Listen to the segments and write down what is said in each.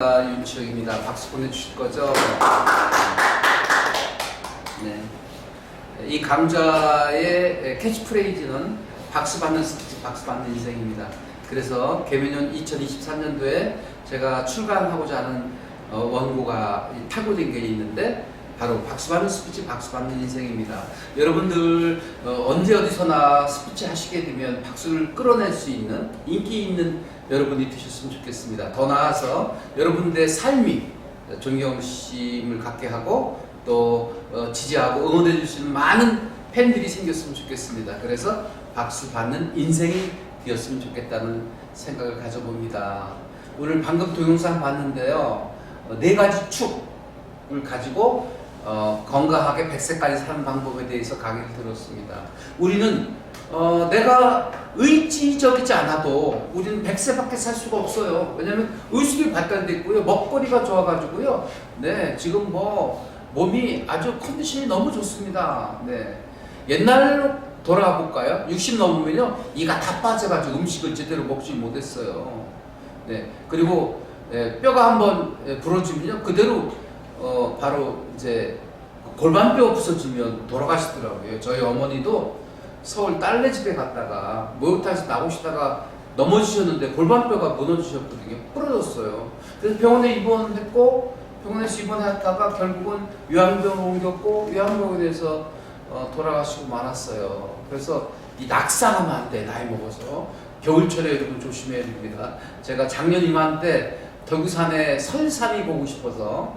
윤치혁입니다. 박수 보내주실 거죠? 네. 이 강좌의 캐치프레이즈는 박수 받는 스피치, 박수 받는 인생입니다. 그래서 개묘년 2023년도에 제가 출간하고자 하는 원고가 타고된 게 있는데 바로 박수 받는 스피치, 박수 받는 인생입니다. 여러분들 언제 어디서나 스피치 하시게 되면 박수를 끌어낼 수 있는 인기 있는 여러분이 되셨으면 좋겠습니다. 더 나아서 여러분들의 삶이 존경심을 갖게 하고 또 지지하고 응원해 주시는 많은 팬들이 생겼으면 좋겠습니다. 그래서 박수 받는 인생이 되었으면 좋겠다는 생각을 가져봅니다. 오늘 방금 동영상 봤는데요. 4가지 축을 가지고 건강하게 100세까지 사는 방법에 대해서 강의를 들었습니다. 우리는 내가 의지적이지 않아도 우리는 100세밖에 살 수가 없어요. 왜냐하면 의술이 발달됐고요. 먹거리가 좋아가지고요. 네, 지금 몸이 아주 컨디션이 너무 좋습니다. 네, 옛날로 돌아가 볼까요? 60 넘으면요, 이가 다 빠져가지고 음식을 제대로 먹지 못했어요. 네, 그리고 뼈가 한번 부러지면요, 그대로 바로 이제 골반뼈 부서지면 돌아가시더라고요. 저희 어머니도 서울 딸네 집에 갔다가 목욕탕에서 나오시다가 넘어지셨는데 골반뼈가 무너지셨거든요. 부러졌어요. 그래서 병원에 입원했고 병원에서 입원했다가 결국은 요양병원 옮겼고 요양병원에서 돌아가시고 말았어요. 그래서 이 낙상하면 안 돼. 나이 먹어서. 겨울철에 여러분 조심해야 됩니다. 제가 작년 이맘때 덕유산에 설산이 보고 싶어서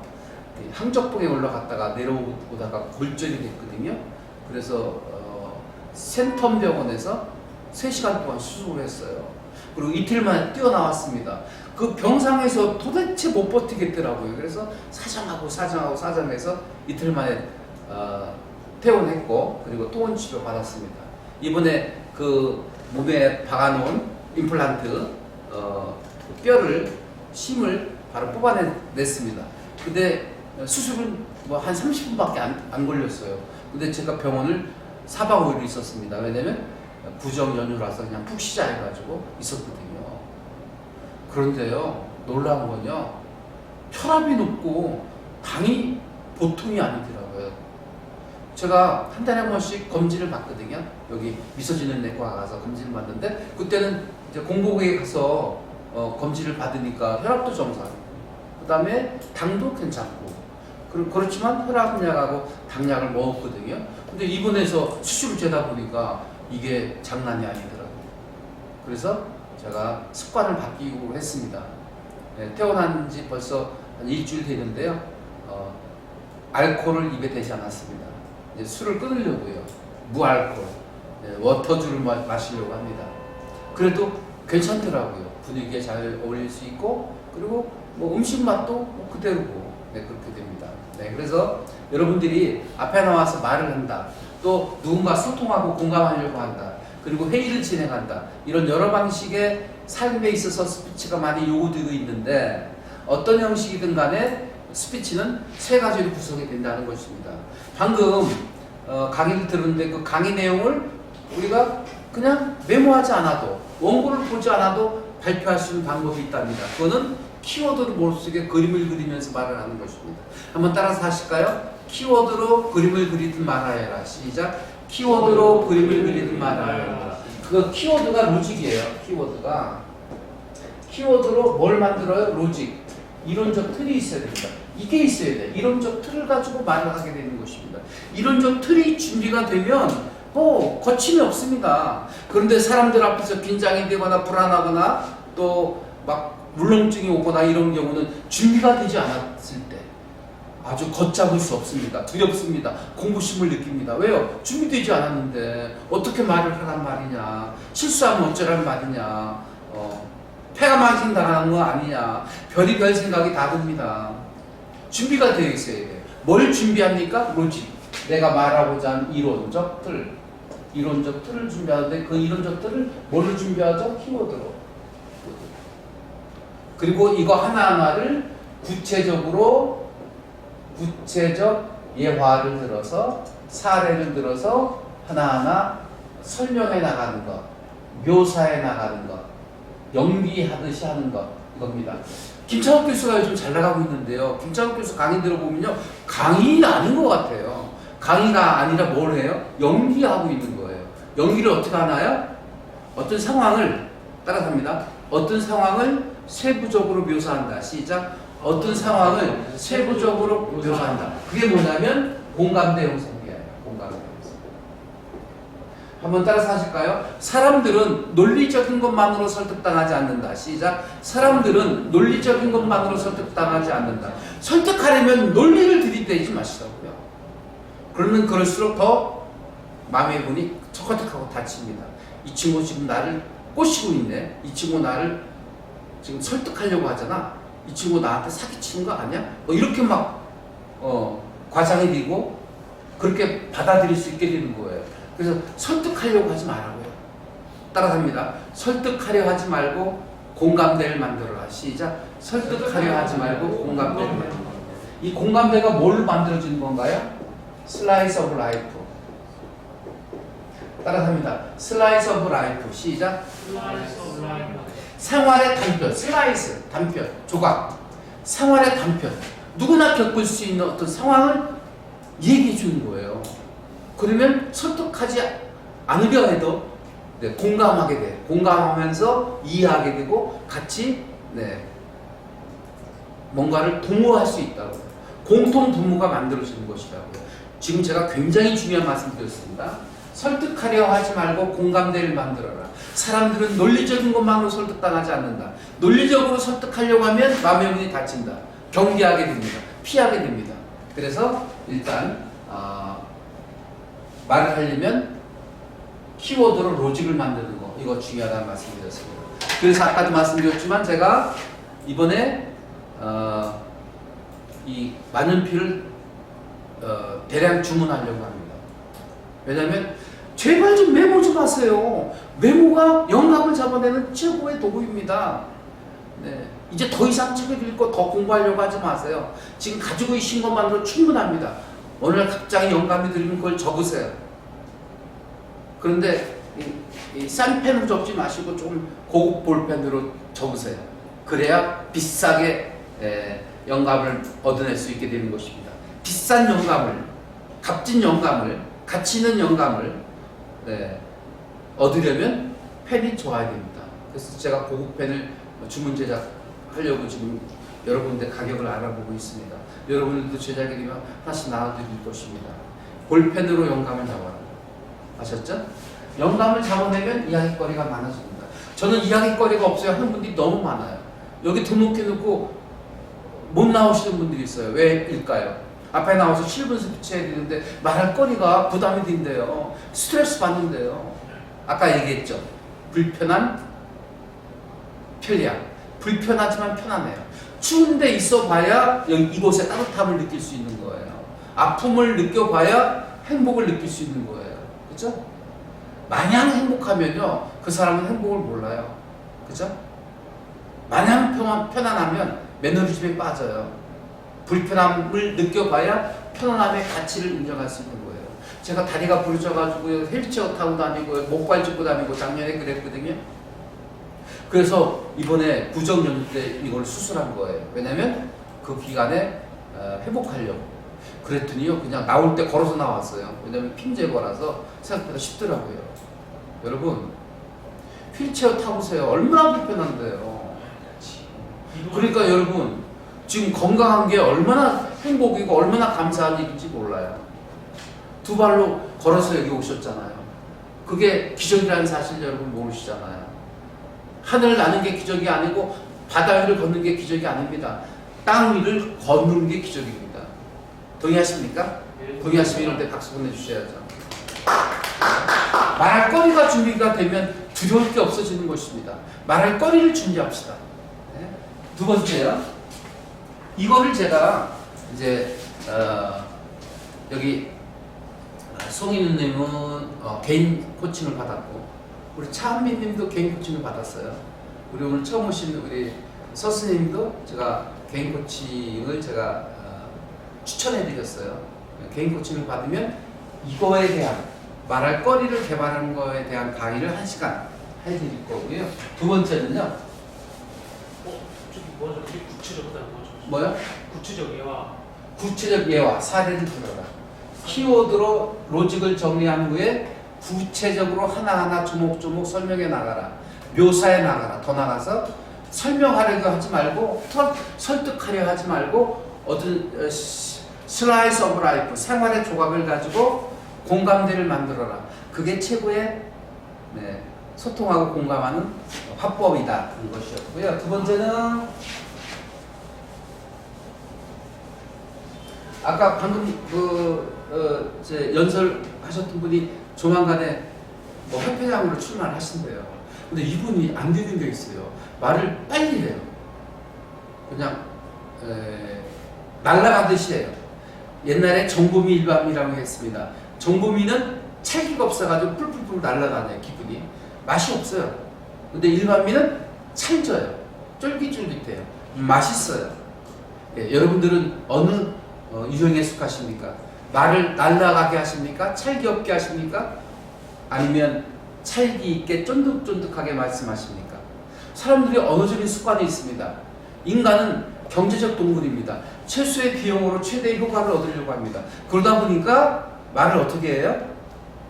항적봉에 올라갔다가 내려오다가 골절이 됐거든요. 그래서 센텀병원에서 3시간 동안 수술을 했어요. 그리고 이틀 만에 뛰어나왔습니다. 그 병상에서 도대체 못 버티겠더라고요. 그래서 사정해서 이틀 만에 퇴원했고, 그리고 또원 치료 받았습니다. 이번에 그 몸에 박아놓은 임플란트 뼈를 심을 바로 뽑아냈습니다. 근데 수술은 한 30분밖에 안 걸렸어요. 근데 제가 병원을 4박 5일 있었습니다. 왜냐면 구정 연휴라서 그냥 푹 쉬자 해가지고 있었거든요. 그런데요, 놀라운 건요, 혈압이 높고 당이 보통이 아니더라고요. 제가 한 달에 한 번씩 검진을 받거든요. 여기 미소짓는 내과 가서 검진을 받는데, 그때는 이제 공복에 가서 검진을 받으니까 혈압도 정상이고, 그 다음에 당도 괜찮고, 그렇지만 혈압약하고 당약을 먹었거든요. 근데 입원해서 수술을 재다 보니까 이게 장난이 아니더라고요. 그래서 제가 습관을 바뀌고 했습니다. 네, 퇴원한 지 벌써 한 일주일 되는데요. 알코올을 입에 대지 않았습니다. 이제 술을 끊으려고요. 무알코올, 워터주를 마시려고 합니다. 그래도 괜찮더라고요. 분위기에 잘 어울릴 수 있고, 그리고 음식 맛도 그대로고, 네, 그렇게 됩니다. 네, 그래서 여러분들이 앞에 나와서 말을 한다, 또 누군가 소통하고 공감하려고 한다, 그리고 회의를 진행한다, 이런 여러 방식의 삶에 있어서 스피치가 많이 요구되고 있는데, 어떤 형식이든 간에 스피치는 3가지로 구성이 된다는 것입니다. 방금 강의를 들었는데 그 강의 내용을 우리가 그냥 메모하지 않아도, 원고를 보지 않아도 발표할 수 있는 방법이 있답니다. 그거는 키워드를 머릿속에 그림을 그리면서 말을 하는 것입니다. 한번 따라서 하실까요? 키워드로 그림을 그리든 말하여라. 시작. 키워드로 그림을 그리든 말하여라. 그 키워드가 로직이에요. 키워드로 뭘 만들어요? 로직. 이론적 틀이 있어야 됩니다. 이게 있어야 돼. 이론적 틀을 가지고 말을 하게 되는 것입니다. 이론적 틀이 준비가 되면 거침이 없습니다. 그런데 사람들 앞에서 긴장이 되거나 불안하거나 또 막 물렁증이 오거나 이런 경우는 준비가 되지 않았을 때 아주 걷잡을 수 없습니다. 두렵습니다. 공부심을 느낍니다. 왜요? 준비되지 않았는데 어떻게 말을 하란 말이냐, 실수하면 어쩌라는 말이냐, 폐가 망신당하는 거 아니냐, 별의별 생각이 다 듭니다. 준비가 되어 있어야 돼요. 뭘 준비합니까? 로직. 내가 말하고자 하는 이론적 틀을 준비하는데, 그 이론적 틀을 뭘로 준비하죠? 키워드로. 그리고 이거 하나하나를 구체적 예화를 들어서, 사례를 들어서 하나하나 설명해 나가는 것, 묘사해 나가는 것, 연기하듯이 하는 것, 이겁니다. 김창욱 교수가 요즘 잘 나가고 있는데요. 김창욱 교수 강의 들어보면요. 강의 아닌 것 같아요. 강의가 아니라 뭘 해요? 연기하고 있는 거예요. 연기를 어떻게 하나요? 어떤 상황을 따라갑니다. 어떤 상황을 세부적으로 묘사한다. 시작. 어떤 상황을 세부적으로 묘사한다. 그게 뭐냐면 공감대 형성이에요. 공감대 형성. 한번 따라서 하실까요? 사람들은 논리적인 것만으로 설득당하지 않는다. 시작. 사람들은 논리적인 것만으로 설득당하지 않는다. 설득하려면 논리를 들이대지 마시라고요. 그러면 그럴수록 더 마음의 문이 척허덕하고 닫힙니다. 이 친구 지금 나를 꼬시고 있네. 이 친구 나를 지금 설득하려고 하잖아. 이 친구 나한테 사기치는 거 아니야? 뭐 이렇게 막 과장이 되고 그렇게 받아들일 수 있게 되는 거예요. 그래서 설득하려고 하지 말라고요. 따라합니다. 설득하려 하지 말고 공감대를 만들어라. 시작. 설득하려 하지 말고 공감대를 만들어라. 이 공감대가 뭘 만들어주는 건가요? 슬라이스 오브 라이프. 따라합니다. 슬라이스 오브 라이프. 시작. 생활의 단편. 슬라이스, 단편, 조각. 생활의 단편. 누구나 겪을 수 있는 어떤 상황을 얘기해 주는 거예요. 그러면 설득하지 않으려 해도 공감하게 돼. 공감하면서 이해하게 되고 같이 뭔가를 부모할 수 있다고요. 공통 부모가 만들어지는 것이라고요. 지금 제가 굉장히 중요한 말씀 드렸습니다. 설득하려 하지 말고 공감대를 만들어라. 사람들은 논리적인 것만으로 설득당하지 않는다. 논리적으로 설득하려고 하면 마음의 문이 닫힌다. 경계하게 됩니다. 피하게 됩니다. 그래서 일단 말을 하려면 키워드로 로직을 만드는 거, 이거 중요하다는 말씀드렸습니다. 그래서 아까도 말씀드렸지만 제가 이번에 이 만년필을 대량 주문하려고 합니다. 왜냐하면 제발 좀 메모 좀 하세요. 메모가 영감을 잡아내는 최고의 도구입니다. 네. 이제 더 이상 책을 읽고 더 공부하려고 하지 마세요. 지금 가지고 계신 것만으로 충분합니다. 오늘 갑자기 영감이 들면 그걸 적으세요. 그런데 싼 펜으로 적지 마시고 좀 고급 볼펜으로 적으세요. 그래야 비싸게 영감을 얻어낼 수 있게 되는 것입니다. 비싼 영감을, 값진 영감을, 가치 있는 영감을 얻으려면 펜이 좋아야 됩니다. 그래서 제가 고급 펜을 주문 제작하려고 지금 여러 군데 가격을 알아보고 있습니다. 여러분들도 제작이 되면 하나씩 나눠드릴 것입니다. 볼펜으로 영감을 잡아라. 아셨죠? 영감을 잡아내면 이야기거리가 많아집니다. 저는 이야기거리가 없어요 하는 분들이 너무 많아요. 여기 등록해놓고 못 나오시는 분들이 있어요. 왜일까요? 앞에 나와서 7분 스피치 해야 되는데 말할 거리가 부담이 된대요. 스트레스 받는데요. 아까 얘기했죠. 불편한 편리함. 불편하지만 편하네요. 추운데 있어 봐야 이곳에 따뜻함을 느낄 수 있는 거예요. 아픔을 느껴봐야 행복을 느낄 수 있는 거예요. 그죠? 마냥 행복하면요, 그 사람은 행복을 몰라요. 그죠? 마냥 편안하면 매너리즘에 빠져요. 불편함을 느껴봐야 편안함의 가치를 인정할 수 있는 거예요. 제가 다리가 부러져가지고 휠체어 타고 다니고 목발 짚고 다니고 작년에 그랬거든요. 그래서 이번에 부정연구 때 이걸 수술한 거예요. 왜냐면 그 기간에 회복하려고. 그랬더니요, 그냥 나올 때 걸어서 나왔어요. 왜냐면 핀 제거라서 생각보다 쉽더라고요. 여러분, 휠체어 타보세요. 얼마나 불편한데요. 그러니까 여러분, 지금 건강한 게 얼마나 행복이고 얼마나 감사한 일인지 몰라요. 두 발로 걸어서 여기 오셨잖아요. 그게 기적이라는 사실 여러분 모르시잖아요. 하늘을 나는 게 기적이 아니고 바다 위를 걷는 게 기적이 아닙니다. 땅 위를 걷는 게 기적입니다. 동의하십니까? 동의하시면 이럴 때 박수 보내주셔야죠. 말할 거리가 준비가 되면 두려울 게 없어지는 것입니다. 말할 거리를 준비합시다. 네? 두 번째요. 이거를 제가 이제 여기 송희 누님은 개인 코칭을 받았고, 우리 차은미 님도 개인 코칭을 받았어요. 우리 오늘 처음 오신 우리 서스님도 제가 개인 코칭을 제가 추천해 드렸어요. 개인 코칭을 받으면 이거에 대한 말할 거리를 개발하는 거에 대한 강의를 1시간 해드릴 거고요. 두 번째는요. 저기 뭐죠? 구체적보다 뭐죠? 뭐요? 구체적 예화. 구체적 예화, 사례를 들어라. 키워드로 로직을 정리한 후에 구체적으로 하나하나 조목조목 설명해 나가라. 묘사해 나가라. 더 나가서 설명하려고 하지 말고 설득하려 하지 말고 어떤 슬라이스 오브 라이프, 생활의 조각을 가지고 공감대를 만들어라. 그게 최고의 소통하고 공감하는 화법이다. 그런 것이었고요. 두 번째는 아까 방금 연설하셨던 분이 조만간에 뭐 협회장으로 출마를 하신대요. 근데 이분이 안 되는 게 있어요. 말을 빨리 해요. 그냥 날아가듯이 해요. 옛날에 정보미 일밤이라고 했습니다. 정보미는 찰기가 없어가지고 뿔뿔뿔 날아다녀요. 기분이 맛이 없어요. 근데 일밤미는 찰져요. 쫄깃쫄깃해요. 맛있어요. 예, 여러분들은 어느 유형에 속하십니까? 말을 날아가게 하십니까? 찰기 없게 하십니까? 아니면 찰기 있게 쫀득쫀득하게 말씀하십니까? 사람들이 언어적인 습관이 있습니다. 인간은 경제적 동물입니다. 최소의 비용으로 최대의 효과를 얻으려고 합니다. 그러다 보니까 말을 어떻게 해요?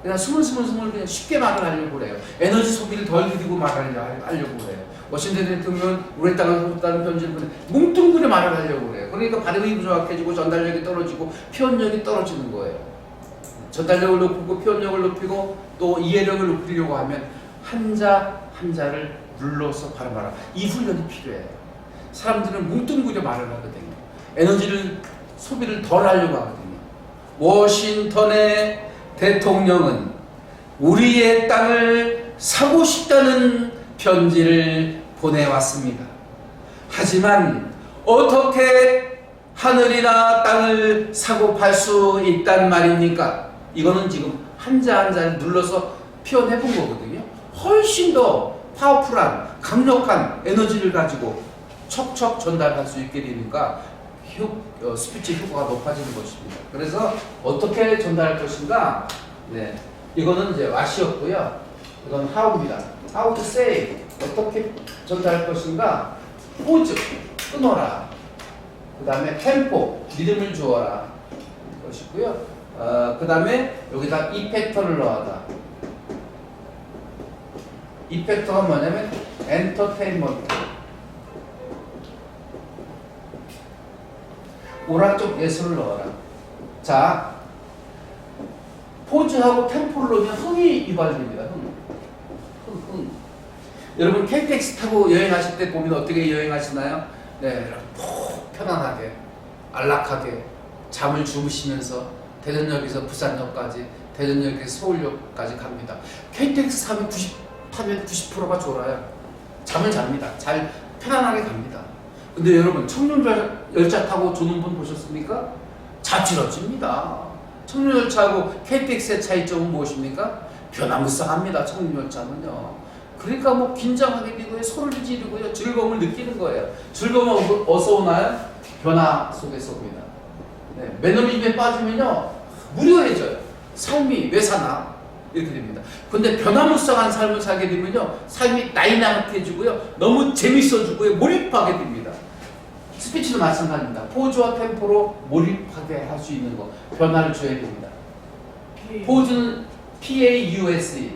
그냥 스물스물 그냥 쉽게 말을 하려고 그래요. 에너지 소비를 덜 들이고 말을 하려고 그래요. 워싱턴 대통령은 우리 땅을 줬다는 편지를 보내 뭉뚱그려 말을 하려고 그래요. 그러니까 발음이 부정확해지고 전달력이 떨어지고 표현력이 떨어지는 거예요. 전달력을 높이고 표현력을 높이고 또 이해력을 높이려고 하면 한자 한자를 눌러서 발음하라. 이 훈련이 필요해요. 사람들은 뭉뚱그려 말을 하거든요. 에너지를 소비를 덜 하려고 하거든요. 워싱턴의 대통령은 우리의 땅을 사고 싶다는 편지를 보내왔습니다. 하지만 어떻게 하늘이나 땅을 사고 팔 수 있단 말입니까? 이거는 지금 한자 한자를 눌러서 표현해 본 거거든요. 훨씬 더 파워풀한 강력한 에너지를 가지고 척척 전달할 수 있게 되니까 스피치 효과가 높아지는 것입니다. 그래서 어떻게 전달할 것인가? 네, 이거는 이제 what이었고요. 이건 how입니다. How to say, 어떻게 전달할 것인가? 포즈, 끊어라. 그 다음에 템포, 리듬을 주어라. 것이고요. 그 다음에 여기다 이펙터를 넣어라. 이펙터가 뭐냐면 엔터테인먼트. 오락적 예술을 넣어라. 자, 포즈하고 템포를 넣으면 흥이 유발됩니다. 흥. 여러분 KTX 타고 여행하실 때 보면 어떻게 여행하시나요? 네, 푹 편안하게 안락하게 잠을 주무시면서 대전역에서 부산역까지, 대전역에서 서울역까지 갑니다. KTX 타면 90%가 졸아요. 잠을 잡니다. 잘 편안하게 갑니다. 근데 여러분 청룡열차 타고 조는 분 보셨습니까? 자지러집니다. 청룡열차하고 KTX의 차이점은 무엇입니까? 변화무쌍합니다. 청룡열차는요. 그러니까 뭐 긴장하게 되고요, 소리를 지르고요, 즐거움을 느끼는 거예요. 즐거움은 어디서 오나요? 변화 속에서 옵니다. 네, 매너리즘에 빠지면요 무료해져요. 삶이 왜 사나? 이렇게 됩니다. 근데 변화무쌍한 삶을 살게 되면요 삶이 다이나믹해지고요, 너무 재밌어지고요, 몰입하게 됩니다. 스피치도 마찬가지입니다. 포즈와 템포로 몰입하게 할 수 있는 거, 변화를 줘야 됩니다. 포즈는 PAUSE,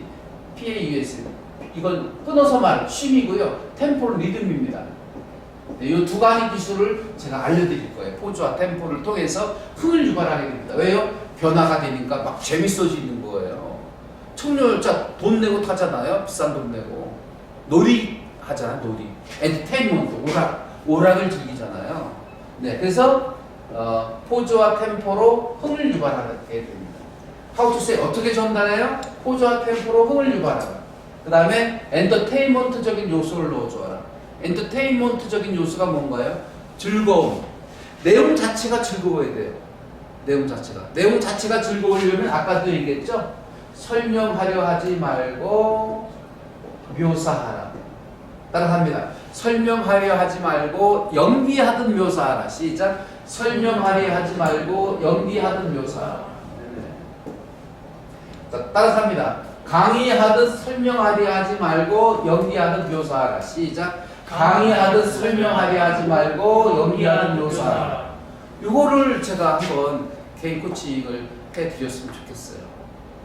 이건 끊어서 말, 쉼이고요. 템포는 리듬입니다. 네, 이 두 가지 기술을 제가 알려드릴 거예요. 포즈와 템포를 통해서 흥을 유발하게 됩니다. 왜요? 변화가 되니까 막 재밌어지는 거예요. 청룡열차 돈 내고 타잖아요. 비싼 돈 내고. 놀이 하잖아, 놀이. 엔터테인먼트, 오락을 즐기잖아요. 네, 그래서 포즈와 템포로 흥을 유발하게 됩니다. How to say, 어떻게 전달해요? 포즈와 템포로 흥을 유발하라. 그 다음에 엔터테인먼트적인 요소를 넣어줘라. 엔터테인먼트적인 요소가 뭔가요? 즐거움. 내용 자체가 즐거워야 돼요. 내용 자체가 즐거우려면 아까도 얘기했죠? 설명하려 하지 말고 묘사하라. 따라합니다. 설명하려 하지 말고 연기하듯 묘사하라. 시작. 설명하려 하지 말고 연기하듯 묘사하라. 자, 따라합니다. 강의하듯 설명하려 하지 말고 연기하듯 묘사하라. 시작. 강의하듯 설명하게 하지 말고 연기하는 묘사. 이거를 제가 한번 개인 코칭을 해드렸으면 좋겠어요.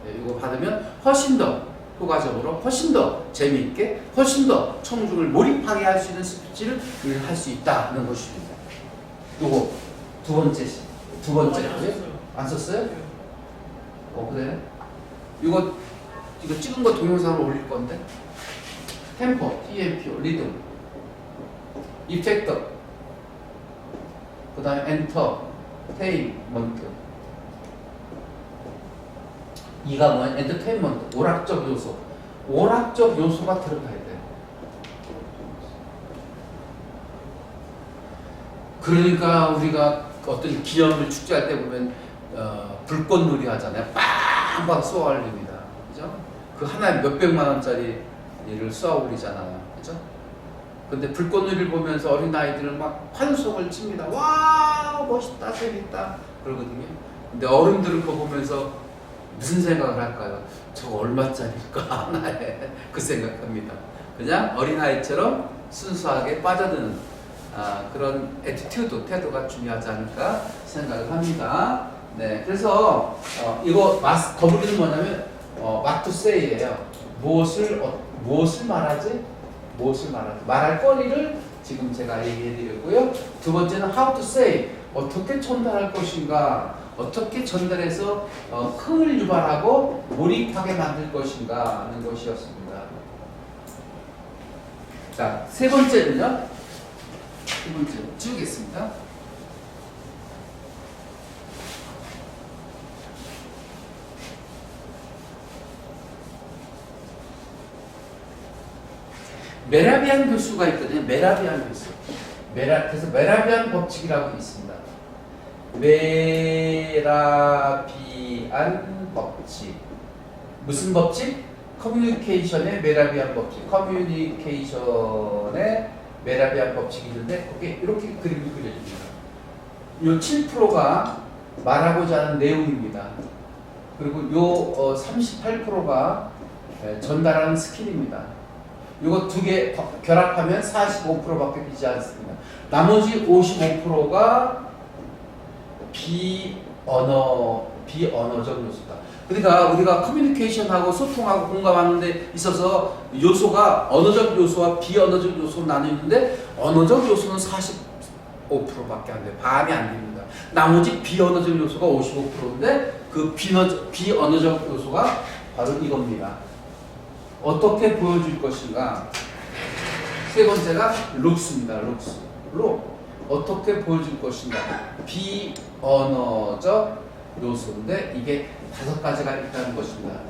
네, 이거 받으면 훨씬 더 효과적으로, 훨씬 더 재미있게, 훨씬 더 청중을 몰입하게 할 수 있는 스피치를 할 수 있다는 것입니다. 요거 두 번째. 안 썼어요? 그래? 이거 찍은 거 동영상으로 올릴 건데. 템포, TMPO, 리듬, 이펙터, 그 다음에 엔터, 테이먼트. 이가 뭐야? 엔터테인먼트, 오락적 요소. 오락적 요소가 들어가야 돼. 그러니까 우리가 어떤 기념을 축제할 때 보면 불꽃놀이 하잖아요. 빵빵 쏘아 올립니다. 그죠? 그 하나에 몇백만 원짜리를 쏘아 올리잖아요. 그죠? 근데 불꽃놀이를 보면서 어린아이들은 막 환송을 칩니다. 와, 멋있다, 재밌다. 그러거든요. 근데 어른들은 그거 보면서 무슨 생각을 할까요? 저거 얼마짜리일까? 그 생각합니다. 그냥 어린아이처럼 순수하게 빠져드는 그런 애티튜드, 태도가 중요하지 않을까 생각을 합니다. 네, 그래서 이거 더블유는 뭐냐면 what to say예요. 무엇을 말하지? 말할 거리를 지금 제가 얘기해 드렸고요. 두 번째는 how to say, 어떻게 전달할 것인가, 어떻게 전달해서 흥을 유발하고 몰입하게 만들 것인가 하는 것이었습니다. 자, 세 번째는요. 지우겠습니다. 메라비안 교수가 있거든요. 메라비안 교수. 그래서 메라비안 법칙이라고 있습니다. 메라비안 법칙. 무슨 법칙? 커뮤니케이션의 메라비안 법칙. 커뮤니케이션의 메라비안 법칙이 있는데 거기에 이렇게 그림이 그려집니다. 이 7%가 말하고자 하는 내용입니다. 그리고 요 38%가 전달하는 스킬입니다. 이거 두 개 결합하면 45%밖에 되지 않습니다. 나머지 55%가 비언어적 요소다. 그러니까 우리가 커뮤니케이션하고 소통하고 공감하는 데 있어서 요소가 언어적 요소와 비언어적 요소로 나뉘는데 언어적 요소는 45%밖에 안 돼요. 반이 안 됩니다. 나머지 비언어적 요소가 55%인데 그 비언어적 요소가 바로 이겁니다. 어떻게 보여줄 것인가. 세 번째가 looks입니다. look. 어떻게 보여줄 것인가. 비언어적 요소인데 이게 5가지가 있다는 것입니다.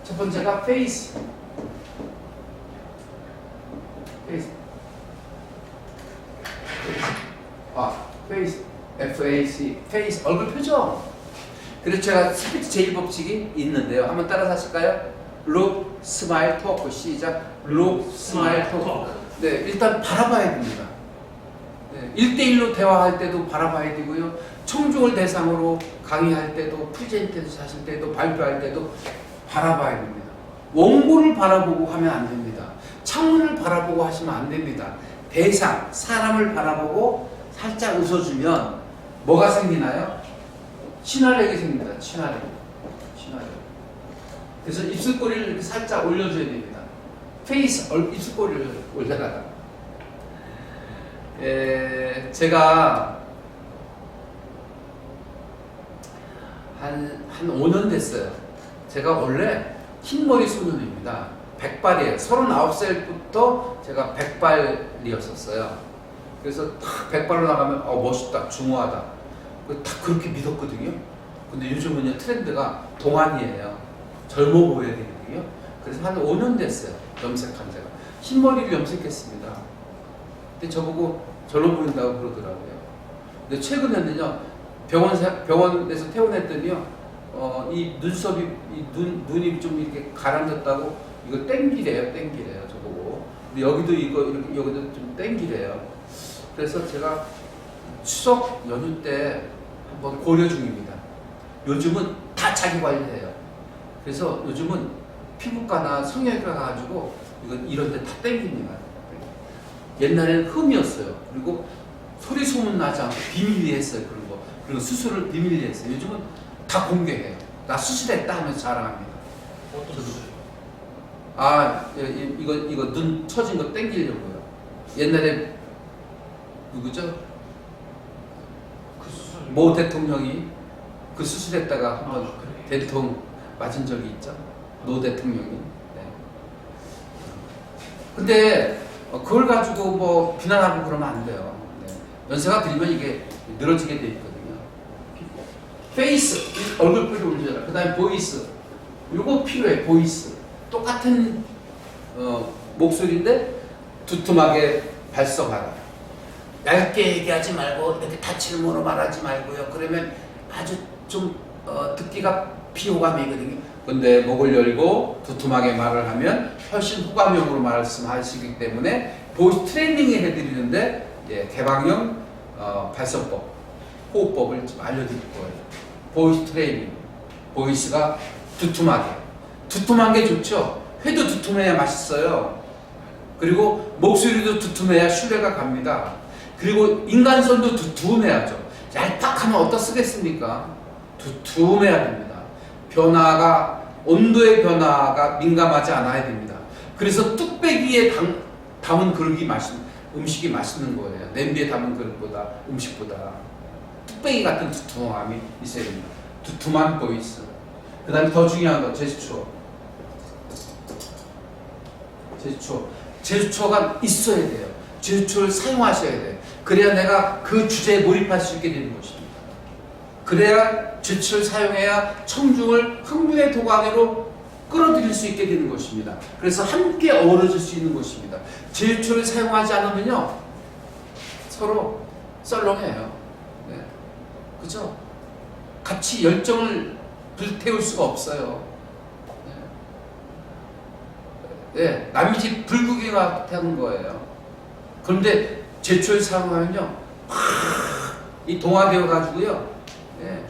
첫 번째가 face. FAC. face. 얼굴 표정. 그래서 제가 스피치 제1법칙이 있는데요. 한번 따라서 하실까요? look, smile, talk. 시작. look, smile, talk. 네, 일단 바라봐야 됩니다. 네, 1대1로 대화할 때도 바라봐야 되고요. 청중을 대상으로 강의할 때도, 프레젠테이션 하실 때도, 발표할 때도 바라봐야 됩니다. 원고를 바라보고 하면 안 됩니다. 창문을 바라보고 하시면 안 됩니다. 대상, 사람을 바라보고 살짝 웃어주면 뭐가 생기나요? 친화력이 생깁니다. 친화력. 그래서 입술꼬리를 이렇게 살짝 올려줘야 됩니다. 입술꼬리를 올려다가. 제가 한 5년 됐어요. 제가 원래 흰머리 소년입니다. 백발이에요. 39살부터 제가 백발이었었어요. 그래서 딱 백발로 나가면 멋있다, 중후하다. 딱 그렇게 믿었거든요. 근데 요즘은요 트렌드가 동안이에요. 젊어 보여야 되거든요. 그래서 한 5년 됐어요. 염색한 제가. 흰머리를 염색했습니다. 근데 저보고 젊어 보인다고 그러더라고요. 근데 최근에는요 병원에서 퇴원했더니요 이 눈썹이 눈이 좀 이렇게 가라앉았다고 이거 땡기래요. 저보고. 근데 여기도 이렇게 여기도 좀 땡기래요. 그래서 제가 추석 연휴 때 한번 고려 중입니다. 요즘은 다 자기 관리해요. 그래서 요즘은 피부과나 성형외과 가가지고 이건 이런 데 다 땡깁니다. 옛날에는 흠이었어요. 그리고 소리 소문 나지 않고 비밀리 했어요. 그런 거. 그리고 수술을 비밀리 했어요. 요즘은 다 공개해요. 나 수술했다 하면서 자랑합니다. 어떤 수술? 아, 이거 눈 처진 거 땡기려고요. 옛날에 누구죠? 그 수술. 모 대통령이 그 수술했다가 한번 그래. 대통 맞은 적이 있죠. 노 대통령이. 네. 근데 그걸 가지고 뭐 비난하고 그러면 안 돼요. 네. 연세가 들면 이게 늘어지게 돼 있거든요. 페이스, 얼굴뼈를 올려라. 그 다음에 보이스. 요거 필요해, 보이스. 똑같은 목소리인데 두툼하게 발성하라. 얇게 얘기하지 말고 이렇게 다칠모로 말하지 말고요. 그러면 아주 좀 듣기가 비호감이거든요. 근데 목을 열고 두툼하게 말을 하면 훨씬 호감형으로 말씀하시기 때문에 보이스 트레이닝을 해드리는데 예, 개방형 발성법, 호흡법을 좀 알려드릴 거예요. 보이스 트레이닝, 보이스가 두툼한 게 좋죠. 회도 두툼해야 맛있어요. 그리고 목소리도 두툼해야 신뢰가 갑니다. 그리고 인간성도 두툼해야죠. 얄팍하면 어디다 쓰겠습니까? 두툼해야 됩니다. 변화가, 온도의 변화가 민감하지 않아야 됩니다. 그래서 뚝배기에 담은 그릇이 음식이 맛있는 거예요. 냄비에 담은 그릇보다, 음식보다. 뚝배기 같은 두툼함이 있어야 됩니다. 두툼한 보이스. 그 다음에 더 중요한 건 제스처. 제스처가 있어야 돼요. 제스처를 사용하셔야 돼요. 그래야 내가 그 주제에 몰입할 수 있게 되는 것입니다. 그래야 제스처를 사용해야 청중을 흥분의 도가니로 끌어들일 수 있게 되는 것입니다. 그래서 함께 어우러질 수 있는 것입니다. 제스처를 사용하지 않으면요 서로 썰렁해요. 네. 그죠? 같이 열정을 불태울 수가 없어요. 네, 남의 집 불구경 같은 거예요. 그런데 제초를 사용하면요, 이 동화되어 가지고요, 네,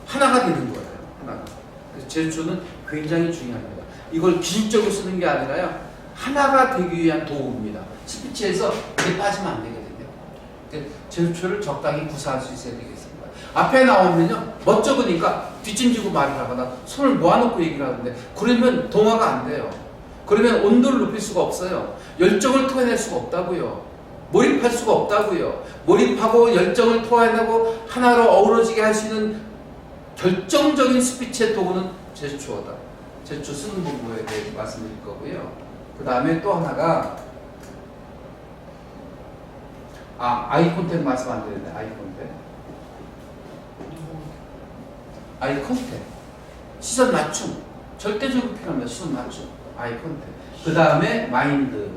하나가 되는 거예요. 하나가. 그래서 제초는 굉장히 중요합니다. 이걸 기술적으로 쓰는 게 아니라요, 하나가 되기 위한 도구입니다. 스피치에서 이게 빠지면 안 되거든요. 제초를 적당히 구사할 수 있어야 되겠습니다. 앞에 나오면요, 멋쩍으니까 뒷짐지고 말을 하거나 손을 모아놓고 얘기를 하는데, 그러면 동화가 안 돼요. 그러면 온도를 높일 수가 없어요. 열정을 토해낼 수가 없다고요. 몰입할 수가 없다고요. 몰입하고 열정을 토해내고 하나로 어우러지게 할 수 있는 결정적인 스피치의 도구는 제스처다. 제스처 쓰는 방법에 대해서 말씀드릴 거고요. 그 다음에 또 하나가 아이 컨택 말씀 안 되는데 아이 컨택 시선 맞춤 절대적으로 필요합니다. 시선 맞춤 아이 컨택. 그 다음에 마인드.